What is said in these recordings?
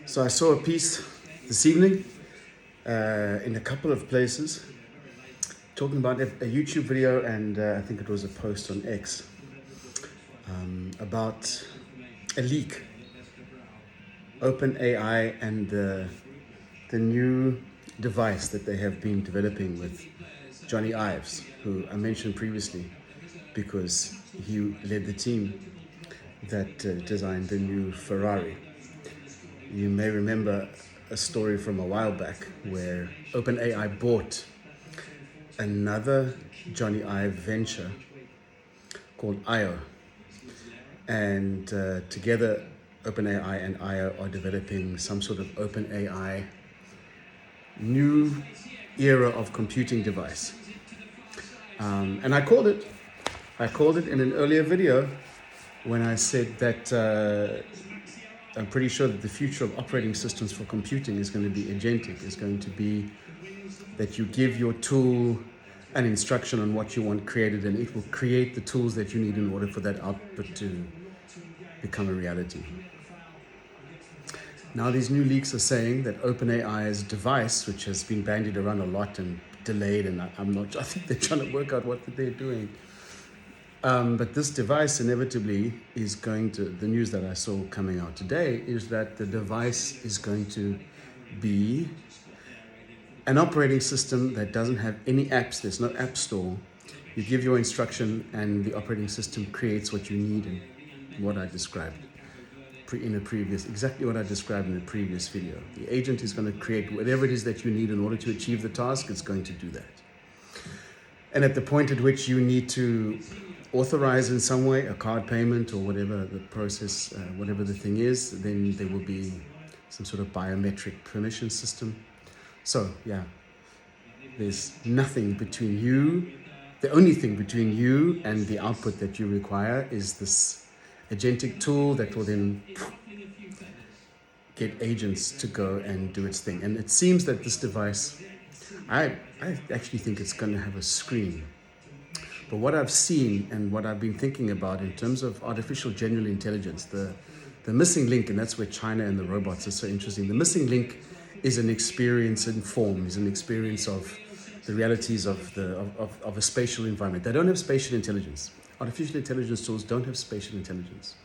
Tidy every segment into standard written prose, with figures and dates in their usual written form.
So I saw a piece this evening in a couple of places talking about a YouTube video, and I think it was a post on X about a leak, OpenAI, and the new device that they have been developing with Johnny Ives, who I mentioned previously because he led the team that designed the new Ferrari. You may remember a story from a while back where OpenAI bought another Johnny Ive venture called IO. And together, OpenAI and IO are developing some sort of OpenAI new era of computing device. And I called it in an earlier video when I said that I'm pretty sure that the future of operating systems for computing is going to be agentic, is going to be that you give your tool an instruction on what you want created, and it will create the tools that you need in order for that output to become a reality. Now these new leaks are saying that OpenAI's device, which has been bandied around a lot and delayed, and I think they're trying to work out what they're doing. But this device inevitably is going to, the news that I saw coming out today is that the device is going to be an operating system that doesn't have any apps. There's no app store. You give your instruction and the operating system creates what you need, and what I described exactly what I described in the previous video. The agent is going to create whatever it is that you need in order to achieve the task. It's going to do that. And at the point at which you need to authorize in some way a card payment or whatever the process, whatever the thing is, then there will be some sort of biometric permission system. So yeah, there's nothing between you. The only thing between you and the output that you require is this agentic tool that will then get agents to go and do its thing. And it seems that this device, I actually think it's going to have a screen. But what I've seen and what I've been thinking about in terms of artificial general intelligence, the missing link, and that's where China and the robots are so interesting. The missing link is an experience in form, is an experience of the realities of a spatial environment. They don't have spatial intelligence. Artificial intelligence tools don't have spatial intelligence.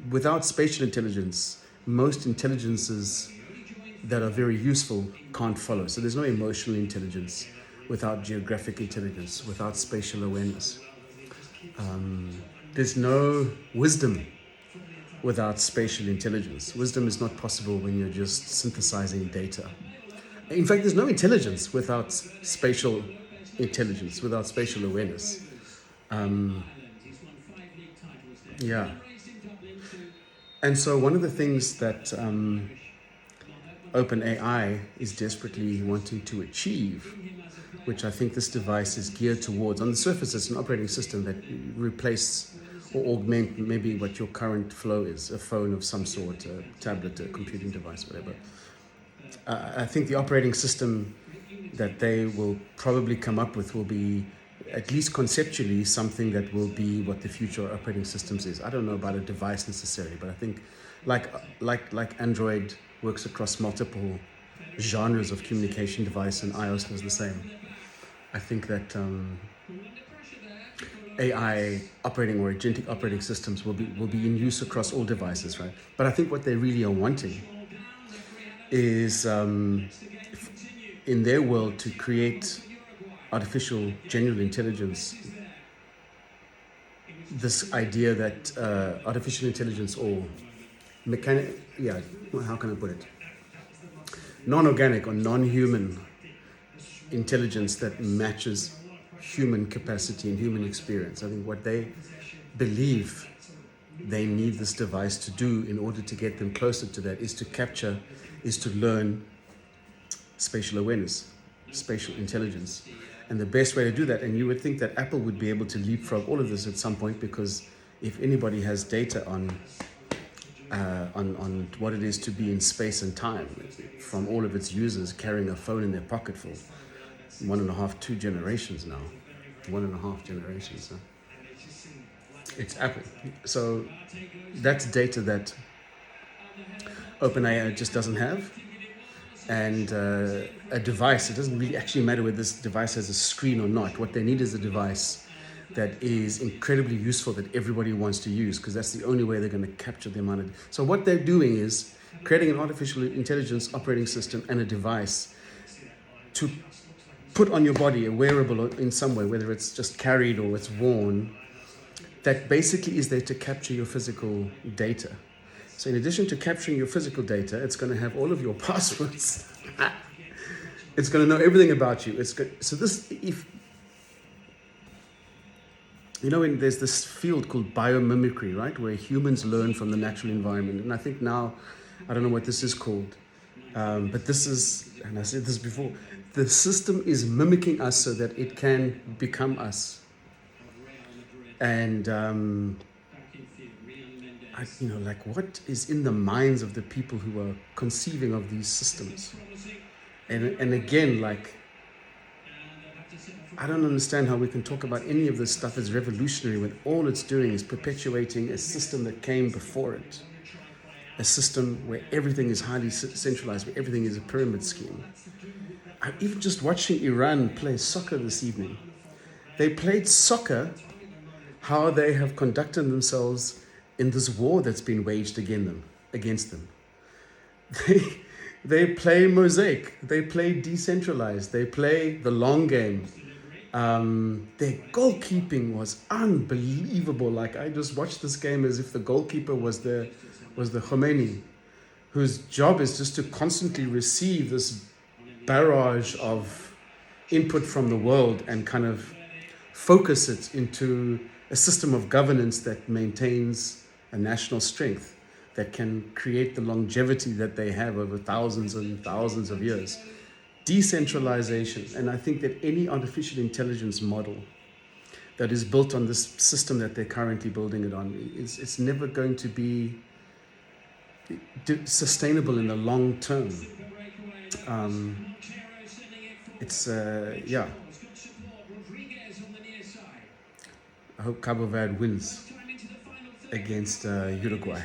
Without spatial intelligence, most intelligences that are very useful can't follow. So there's no emotional intelligence without geographic intelligence, without spatial awareness. There's no wisdom without spatial intelligence. Wisdom is not possible when you're just synthesizing data. In fact, there's no intelligence without spatial intelligence, without spatial awareness. Yeah. And so one of the things that OpenAI is desperately wanting to achieve, which I think this device is geared towards, on the surface it's an operating system that replace or augment maybe what your current flow is, a phone of some sort, a tablet, a computing device, whatever. I think the operating system that they will probably come up with will be, at least conceptually, something that will be what the future of operating systems is. I don't know about a device necessarily, but I think like Android works across multiple genres of communication device, and iOS does the same. I think that AI operating or agentic operating systems will be in use across all devices, right? But I think what they really are wanting is, in their world, to create artificial general intelligence. This idea that artificial intelligence or how can I put it? Non-organic or non-human intelligence that matches human capacity and human experience. I think what they believe they need this device to do in order to get them closer to that is to learn spatial awareness, spatial intelligence. And the best way to do that, and you would think that Apple would be able to leapfrog all of this at some point, because if anybody has data on what it is to be in space and time from all of its users carrying a phone in their pocket for 2 generations now. 1.5 generations. It's Apple. So that's data that OpenAI just doesn't have. And a device, it doesn't really actually matter whether this device has a screen or not. What they need is a device that is incredibly useful, that everybody wants to use, because that's the only way they're going to capture the amount of. So what they're doing is creating an artificial intelligence operating system and a device to put on your body, a wearable in some way, whether it's just carried or it's worn, that basically is there to capture your physical data. So in addition to capturing your physical data, it's going to have all of your passwords. It's going to know everything about you. So this, if you know, there's this field called biomimicry, right, where humans learn from the natural environment. And I think now, I don't know what this is called, but this is, and I said this before, the system is mimicking us so that it can become us. And like, what is in the minds of the people who are conceiving of these systems? And again, like, I don't understand how we can talk about any of this stuff as revolutionary when all it's doing is perpetuating a system that came before it. A system where everything is highly centralized, where everything is a pyramid scheme. I'm even just watching Iran play soccer this evening. They played soccer how they have conducted themselves in this war that's been waged against them. They play mosaic, they play decentralized, they play the long game. Their goalkeeping was unbelievable. Like, I just watched this game as if the goalkeeper was the Khomeini, whose job is just to constantly receive this barrage of input from the world and kind of focus it into a system of governance that maintains a national strength, that can create the longevity that they have over thousands and thousands of years. Decentralization. And I think that any artificial intelligence model that is built on this system that they're currently building it on, it's never going to be sustainable in the long term. I hope Cabo Verde wins against Uruguay.